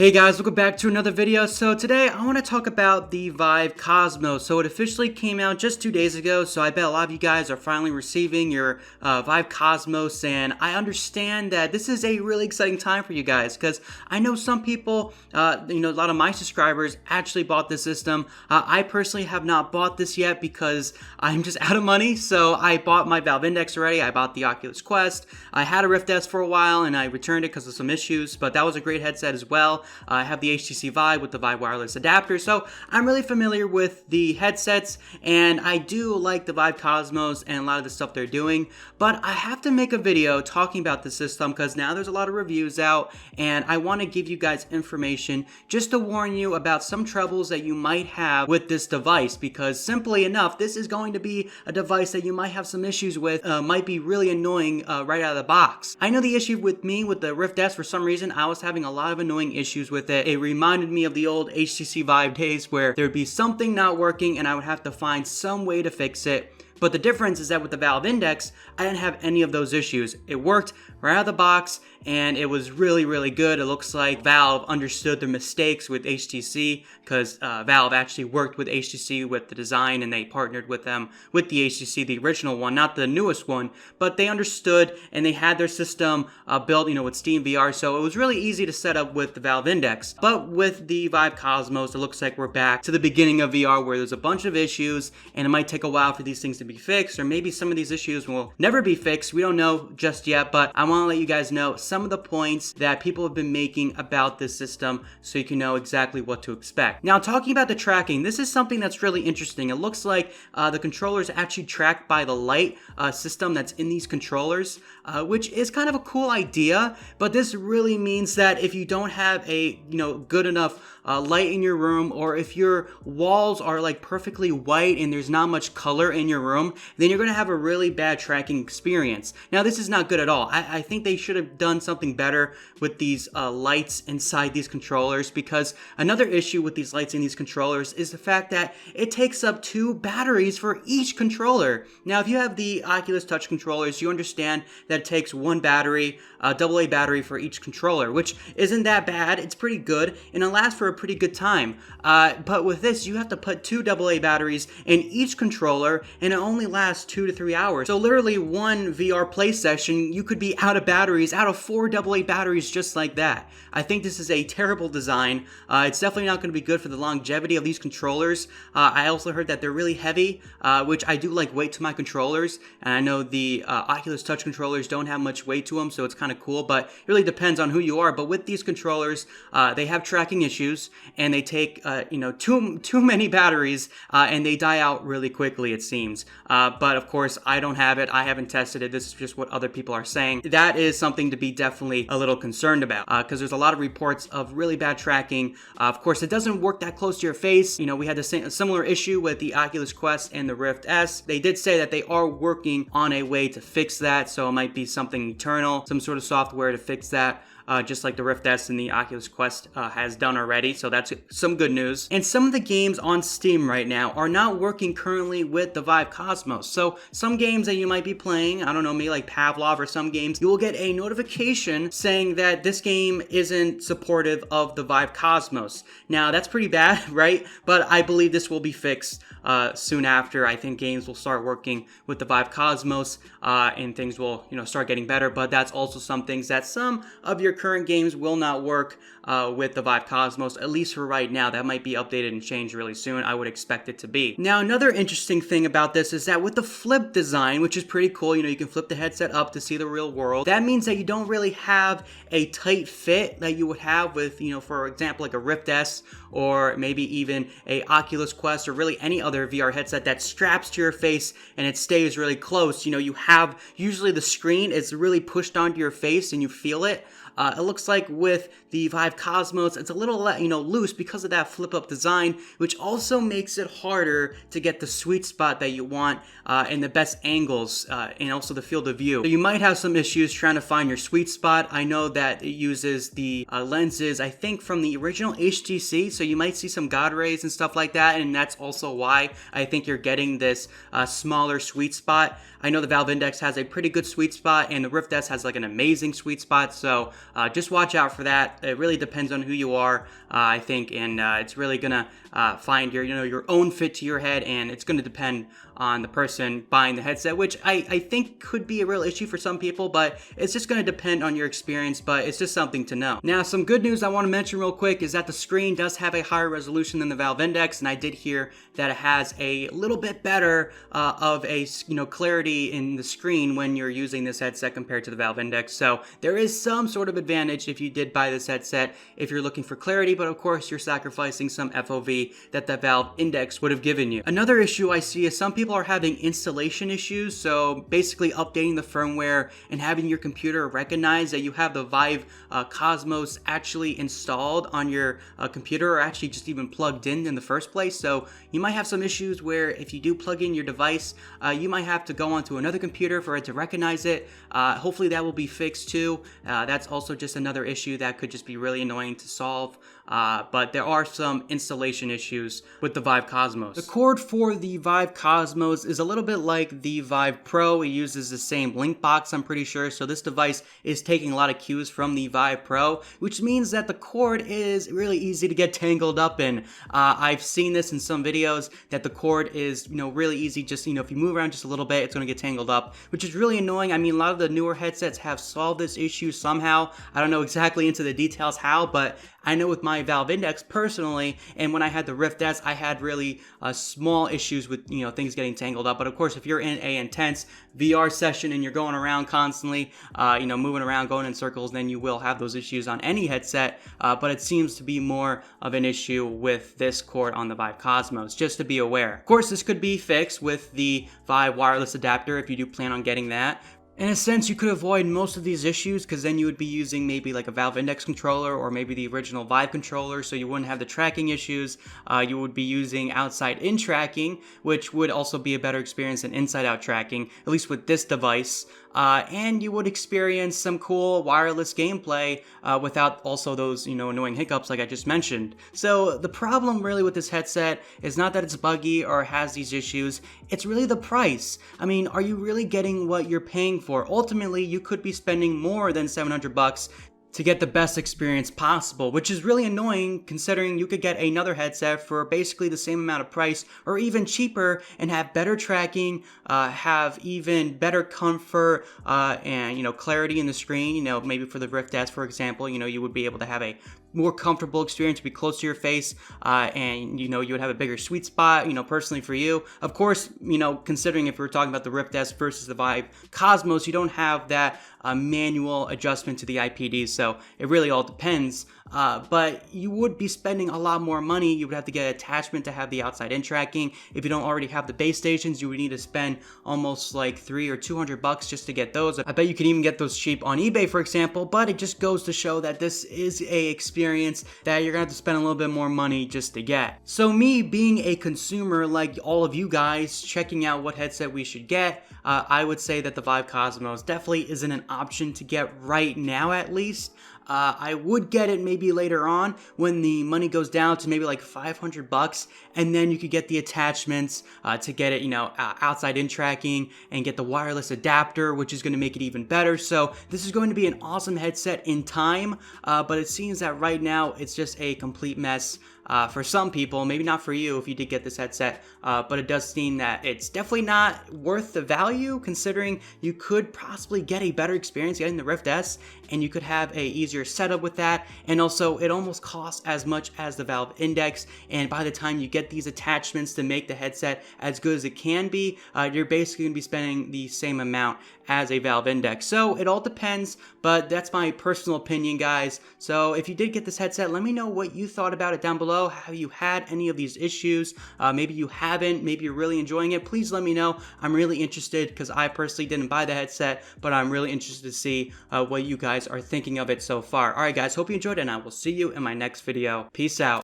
Hey guys, welcome back to another video. So today I want to talk about the Vive Cosmos. So it officially came out just 2 days ago, so I bet a lot of you guys are finally receiving your Vive Cosmos, and I understand that this is a really exciting time for you guys because I know some people, a lot of my subscribers actually bought this system. I personally have not bought this yet because I'm just out of money, so I bought my Valve Index already. I bought the Oculus Quest. I had a Rift S for a while and I returned it because of some issues, but that was a great headset as well. I have the HTC Vive with the Vive wireless adapter, so I'm really familiar with the headsets, and I do like the Vive Cosmos and a lot of the stuff they're doing, but I have to make a video talking about the system because now there's a lot of reviews out, and I want to give you guys information just to warn you about some troubles that you might have with this device, because simply enough, this is going to be a device that you might have some issues with, might be really annoying right out of the box. I know the issue with me with the Rift S, for some reason, I was having a lot of annoying issues with it. It reminded me of the old HTC Vive days where there'd be something not working and I would have to find some way to fix it. But the difference is that with the Valve Index, I didn't have any of those issues. It worked right out of the box, and it was really, really good. It looks like Valve understood their mistakes with HTC, because Valve actually worked with HTC with the design, and they partnered with them with the HTC, the original one, not the newest one, but they understood, and they had their system built, with Steam VR, so it was really easy to set up with the Valve Index. But with the Vive Cosmos, it looks like we're back to the beginning of VR, where there's a bunch of issues, and it might take a while for these things to be fixed, or maybe some of these issues will never be fixed. We don't know just yet, but I want to let you guys know some of the points that people have been making about this system so you can know exactly what to expect. Now, talking about the tracking, this is something that's really interesting. It looks like the controller is actually tracked by the light system that's in these controllers, which is kind of a cool idea, but this really means that if you don't have a good enough light in your room, or if your walls are like perfectly white and there's not much color in your room, then you're going to have a really bad tracking experience. Now, this is not good at all. I think they should have done something better with these lights inside these controllers, because another issue with these lights in these controllers is the fact that it takes up 2 batteries for each controller. Now, if you have the Oculus Touch controllers, you understand that it takes 1 battery, AA battery for each controller, which isn't that bad. It's pretty good, and it lasts for a pretty good time. But with this, you have to put 2 AA batteries in each controller, and it only lasts 2 to 3 hours. So literally one VR play session, you could be out of batteries, out of 4 AA batteries just like that. I think this is a terrible design. It's definitely not going to be good for the longevity of these controllers. I also heard that they're really heavy, which I do like weight to my controllers, and I know the Oculus Touch controllers don't have much weight to them, so it's kind of cool, but it really depends on who you are. But with these controllers, they have tracking issues, and they take too many batteries, and they die out really quickly, it seems. But of course, I don't have it. I haven't tested it. This is just what other people are saying. That is something to be definitely a little concerned about, because there's a lot of reports of really bad tracking. Of course, it doesn't work that close to your face. We had a similar issue with the Oculus Quest and the Rift S. They did say that they are working on a way to fix that, so it might be something eternal, some sort of software to fix that. Just like the Rift S and the Oculus Quest has done already, so that's some good news. And some of the games on Steam right now are not working currently with the Vive Cosmos. So some games that you might be playing, I don't know, maybe like Pavlov or some games, you will get a notification saying that this game isn't supportive of the Vive Cosmos. Now, that's pretty bad, right? But I believe this will be fixed soon after. I think games will start working with the Vive Cosmos, and things will, start getting better. But that's also some things that some of your current games will not work with the Vive Cosmos, at least for right now. That might be updated and changed really soon. I would expect it to be. Now, another interesting thing about this is that with the flip design, which is pretty cool, you can flip the headset up to see the real world. That means that you don't really have a tight fit that you would have with, for example, like a Rift S, or maybe even a Oculus Quest, or really any other VR headset that straps to your face and it stays really close. You have, usually the screen is really pushed onto your face and you feel it. It looks like with the Vive Cosmos, it's a little, loose because of that flip-up design, which also makes it harder to get the sweet spot that you want and the best angles, and also the field of view. So you might have some issues trying to find your sweet spot. I know that it uses the lenses, I think, from the original HTC, so you might see some God rays and stuff like that, and that's also why I think you're getting this smaller sweet spot. I know the Valve Index has a pretty good sweet spot, and the Rift S has like an amazing sweet spot, so just watch out for that. It really depends on who you are, I think, and it's really gonna find your own fit to your head, and it's gonna depend on the person buying the headset, which I think could be a real issue for some people, but it's just going to depend on your experience, but it's just something to know. Now, some good news I want to mention real quick is that the screen does have a higher resolution than the Valve Index, and I did hear that it has a little bit better of a clarity in the screen when you're using this headset compared to the Valve Index. So there is some sort of advantage if you did buy this headset if you're looking for clarity, but of course you're sacrificing some FOV that the Valve Index would have given you. Another issue I see is some people are having installation issues, so basically updating the firmware and having your computer recognize that you have the Vive Cosmos actually installed on your computer, or actually just even plugged in the first place. So you might have some issues where if you do plug in your device, you might have to go onto another computer for it to recognize it. Hopefully that will be fixed too. That's also just another issue that could just be really annoying to solve. But there are some installation issues with the Vive Cosmos. The cord for the Vive Cosmos is a little bit like the Vive Pro. It uses the same link box, I'm pretty sure. So this device is taking a lot of cues from the Vive Pro, which means that the cord is really easy to get tangled up in. I've seen this in some videos that the cord is, really easy. Just, if you move around just a little bit, it's going to get tangled up, which is really annoying. I mean, a lot of the newer headsets have solved this issue somehow. I don't know exactly into the details how, but I know with my Valve Index personally, and when I had the Rift S, I had really small issues with, things getting tangled up. But of course, if you're in a intense VR session and you're going around constantly, moving around, going in circles, then you will have those issues on any headset. But it seems to be more of an issue with this cord on the Vive Cosmos, just to be aware. Of course, this could be fixed with the Vive wireless adapter if you do plan on getting that. In a sense, you could avoid most of these issues because then you would be using maybe like a Valve Index controller or maybe the original Vive controller, so you wouldn't have the tracking issues. You would be using outside-in tracking, which would also be a better experience than inside-out tracking, at least with this device. And you would experience some cool wireless gameplay without also those, annoying hiccups like I just mentioned. So the problem really with this headset is not that it's buggy or has these issues, it's really the price. I mean, are you really getting what you're paying for? Ultimately, you could be spending more than $700 to get the best experience possible, which is really annoying considering you could get another headset for basically the same amount of price or even cheaper and have better tracking, have even better comfort and clarity in the screen. Maybe for the Rift S, for example, you would be able to have a more comfortable experience, be close to your face, and you would have a bigger sweet spot, personally for you. Of course, considering if we're talking about the Rift S versus the Vive Cosmos, you don't have that manual adjustment to the IPD, so it really all depends. But you would be spending a lot more money. You would have to get an attachment to have the outside-in tracking. If you don't already have the base stations, you would need to spend almost like $300 or $200 just to get those. I bet you can even get those cheap on eBay, for example, but it just goes to show that this is a experience that you're gonna have to spend a little bit more money just to get. So me being a consumer like all of you guys checking out what headset we should get, I would say that the Vive Cosmos definitely isn't an option to get right now, at least. I would get it maybe later on when the money goes down to maybe like $500, and then you could get the attachments to get it, outside-in tracking and get the wireless adapter, which is going to make it even better. So this is going to be an awesome headset in time, but it seems that right now it's just a complete mess. For some people, maybe not for you if you did get this headset, but it does seem that it's definitely not worth the value, considering you could possibly get a better experience getting the Rift S, and you could have a easier setup with that, and also it almost costs as much as the Valve Index, and by the time you get these attachments to make the headset as good as it can be, you're basically going to be spending the same amount as a Valve Index. So it all depends, but that's my personal opinion, guys. So if you did get this headset, let me know what you thought about it down below. Have you had any of these issues? Maybe you haven't, maybe you're really enjoying it. Please let me know. I'm really interested because I personally didn't buy the headset, but I'm really interested to see what you guys are thinking of it so far. Alright guys, hope you enjoyed it, and I will see you in my next video. Peace out.